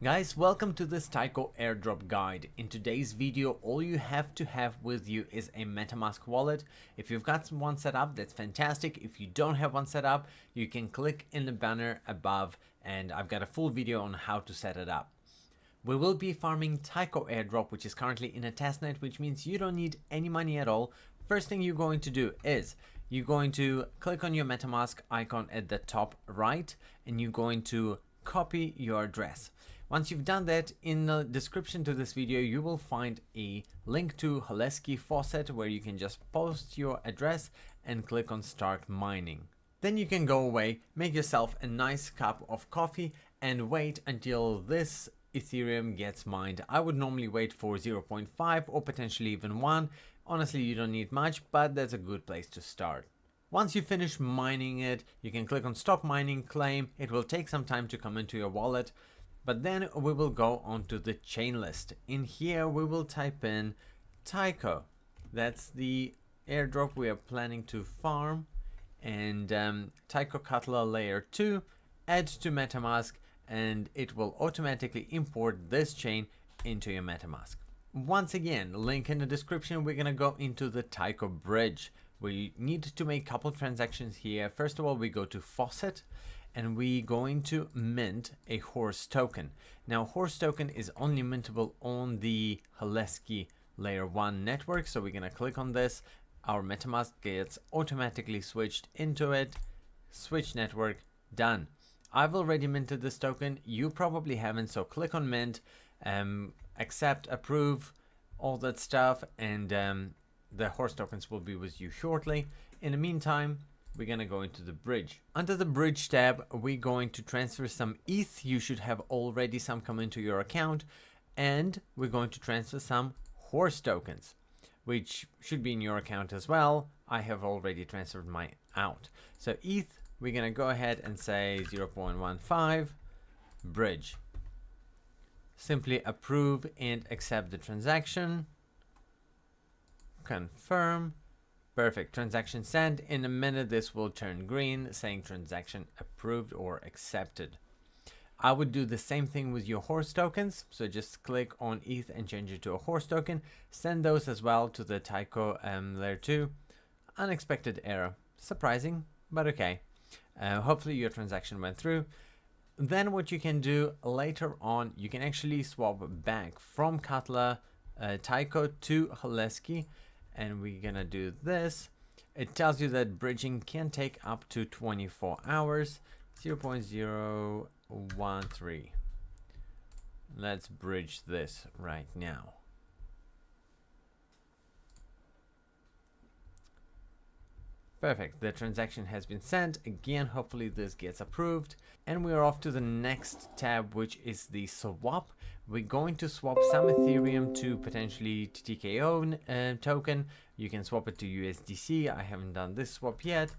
Guys, welcome to this Tyco airdrop guide. In today's video, all you have to have with you is a MetaMask wallet. If you've got one set up, that's fantastic. If you don't have one set up, you can click in the banner above and I've got a full video on how to set it up. We will be farming Tyco airdrop, which is currently in a testnet, which means you don't need any money at all. First thing you're going to do is you're going to click on your MetaMask icon at the top right and you're going to copy your address. Once you've done that, in the description to this video, you will find a link to Haleski faucet where you can just post your address and click on start mining. Then you can go away, make yourself a nice cup of coffee and wait until this Ethereum gets mined. I would normally wait for 0.5 or potentially even 1. Honestly, you don't need much, but that's a good place to start. Once you finish mining it, you can click on stop mining, claim. It will take some time to come into your wallet. But then we will go onto the chain list. In here, we will type in Tyco. That's the airdrop we are planning to farm. And Tyco Cutler Layer 2, add to MetaMask, and it will automatically import this chain into your MetaMask. Once again, link in the description, we're gonna go into the Tyco bridge. We need to make a couple transactions here. First of all, we go to faucet and we're going to mint a horse token. Now, horse token is only mintable on the Haleski layer 1 network. So we're gonna click on this. Our MetaMask gets automatically switched into it. Switch network, done. I've already minted this token. You probably haven't, so click on mint, accept, approve, all that stuff, and the horse tokens will be with you shortly. In the meantime, we're gonna go into the bridge. Under the bridge tab, we're going to transfer some ETH. You should have already some come into your account, and we're going to transfer some horse tokens, which should be in your account as well. I have already transferred mine out. So ETH, we're gonna go ahead and say 0.15 bridge. Simply approve and accept the transaction. Confirm. Perfect. Transaction sent. In a minute, this will turn green saying transaction approved or accepted. I would do the same thing with your horse tokens. So just click on ETH and change it to a horse token. Send those as well to the Tyco layer 2. Unexpected error. Surprising, but okay. Hopefully your transaction went through. Then what you can do later on, you can actually swap back from Cutler Tyco to Haleski. And we're gonna do this. It tells you that bridging can take up to 24 hours. 0.013. Let's bridge this right now. Perfect, the transaction has been sent. Again, hopefully this gets approved. And we're off to the next tab, which is the swap. We're going to swap some Ethereum to potentially TKO token. You can swap it to USDC. I haven't done this swap yet.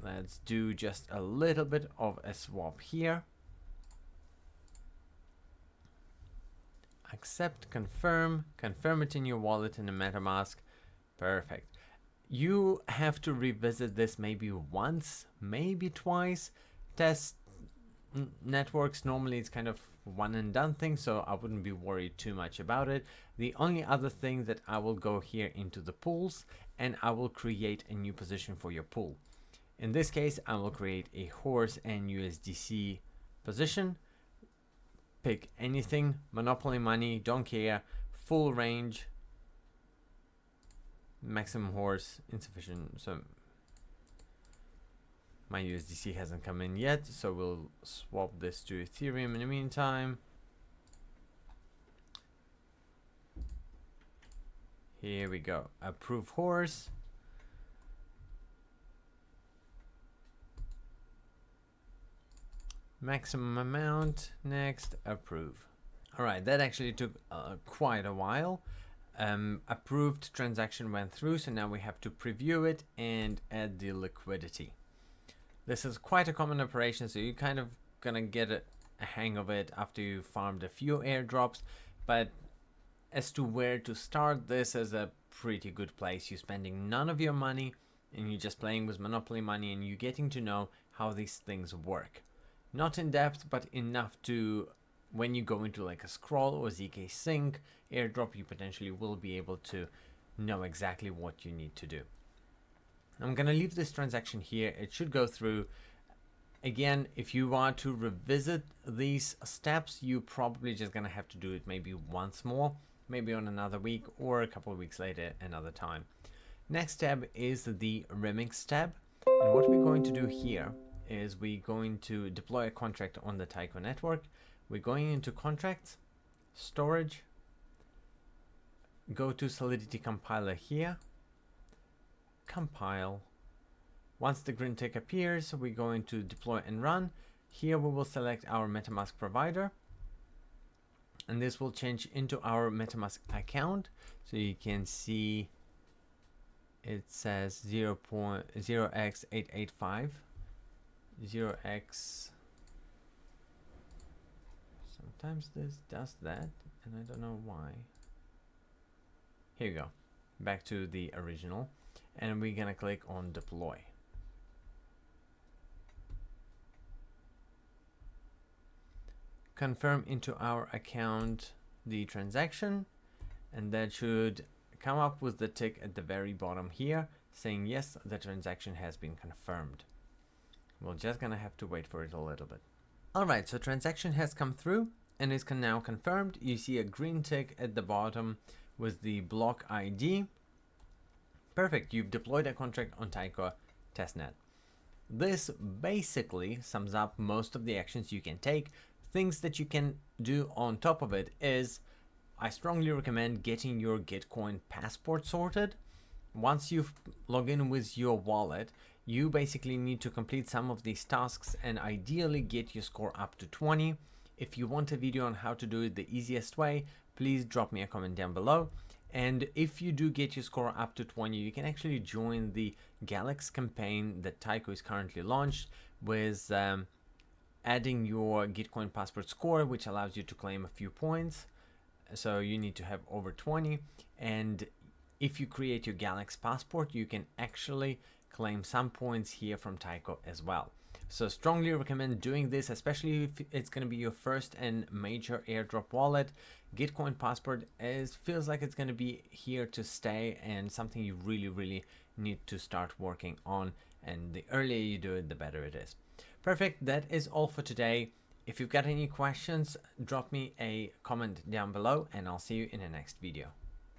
Let's do just a little bit of a swap here. Accept, confirm it in your wallet in the MetaMask. Perfect. You have to revisit this maybe once, maybe twice. Test networks, normally it's kind of one and done thing, so I wouldn't be worried too much about it. The only other thing that I will go here into the pools and I will create a new position for your pool. In this case, I will create a horse and USDC position. Pick anything, monopoly money, don't care, full range. Maximum horse, insufficient, so my USDC hasn't come in yet, so we'll swap this to Ethereum in the meantime. Here we go, approve horse. Maximum amount, next, approve. All right, that actually took quite a while. Approved transaction went through, so now we have to preview it and add the liquidity. This is quite a common operation, so you're kind of gonna get a hang of it after you farmed a few airdrops. But as to where to start, this is a pretty good place. You're spending none of your money and you're just playing with monopoly money and you're getting to know how these things work. Not in depth, but enough to, when you go into like a scroll or ZK sync airdrop, you potentially will be able to know exactly what you need to do. I'm gonna leave this transaction here. It should go through. Again, if you want to revisit these steps, you probably just gonna have to do it maybe once more, maybe on another week or a couple of weeks later, another time. Next tab is the remix tab. And what we're going to do here is we're going to deploy a contract on the Taiko network. We're going into contracts, storage, go to Solidity compiler here, compile. Once the green tick appears, we're going to deploy and run. Here we will select our MetaMask provider, and this will change into our MetaMask account. So you can see it says 0.0x885, 0x. Sometimes this does that, and I don't know why. Here you go, back to the original, and we're gonna click on deploy. Confirm into our account the transaction, and that should come up with the tick at the very bottom here saying yes, the transaction has been confirmed. We're just gonna have to wait for it a little bit. Alright, so transaction has come through and is now confirmed. You see a green tick at the bottom with the block ID. Perfect, you've deployed a contract on Taiko testnet. This basically sums up most of the actions you can take. Things that you can do on top of it is, I strongly recommend getting your Gitcoin passport sorted. Once you've logged in with your wallet, you basically need to complete some of these tasks and ideally get your score up to 20. If you want a video on how to do it the easiest way, please drop me a comment down below. And if you do get your score up to 20, you can actually join the Galaxy campaign that Taiko is currently launched with adding your Gitcoin passport score, which allows you to claim a few points. So you need to have over 20, and if you create your Galaxy passport, you can actually claim some points here from Taiko as well. So strongly recommend doing this, especially if it's going to be your first and major airdrop wallet. Gitcoin passport feels like it's going to be here to stay and something you really need to start working on, and the earlier you do it, the better it is. Perfect, that is all for today. If you've got any questions, drop me a comment down below and I'll see you in the next video.